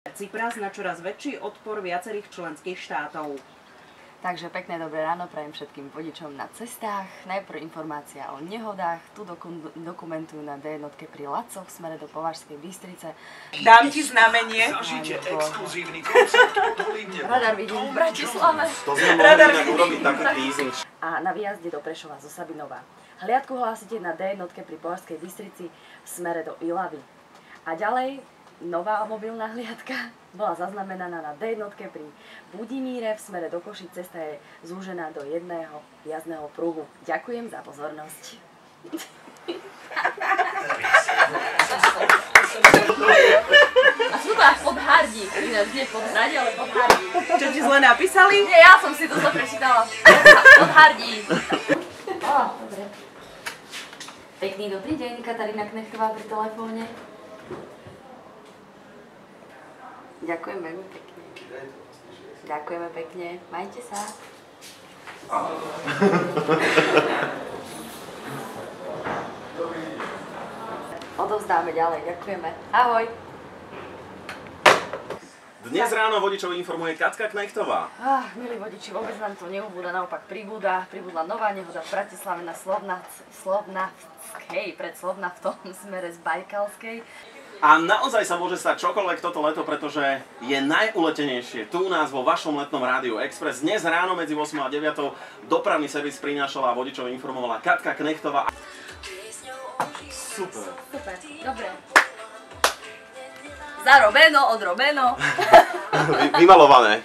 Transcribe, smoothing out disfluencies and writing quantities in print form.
Cypras na čoraz väčší odpor viacerých členských štátov. Takže pekné dobré ráno prajem všetkým vodičom na cestách. Najprv informácia o nehodách. Tu dokumentujú na D1 pri Lacoch v smere do Považskej Bystrice. Dám ti znamenie. Zažite exkluzívny koncept. Radar vidím v Bratislave. To sme mohli inak urobiť taký teasing. A na výjazde do Prešova zo Sabinova. Hliadku hlásite na D1 pri Považskej Bystrici v smere do Ilavy. A ďalej nová mobilná hliadka bola zaznamenaná na D1 pri Budimíre v smere do Košic. Cesta je zúžená do jedného jazdného pruhu. Ďakujem za pozornosť. A sú to až podhardí. Ináč nie podhradí, ale podhardí. Čo ti zle napísali? Nie, ja som si to zle prečítala. Podhardí. Dobre. Pekný dobrý deň, Katarína Knechtová pri telefóne. Ďakujem veľmi pekne. Ďakujeme pekne. Majte sa. Odovzdáme ďalej. Ďakujeme. Ahoj. Dnes ráno vodičov informuje Katka Knechtová. Milí vodiči, vôbec nám to neubúda, naopak pribúda. Pribudla nová nehoda v Bratislave na Slovnavskej, pred Slovnavtom v smere z Bajkalskej. A naozaj sa môže stať čokoľvek toto leto, pretože je najuletenejšie tu u nás vo vašom letnom rádiu Express. Dnes ráno medzi 8 a 9 dopravný servis prinášala a vodičov informovala Katka Knechtová. Super. Super, dobre. Zarobeno, odrobeno. Vymalované.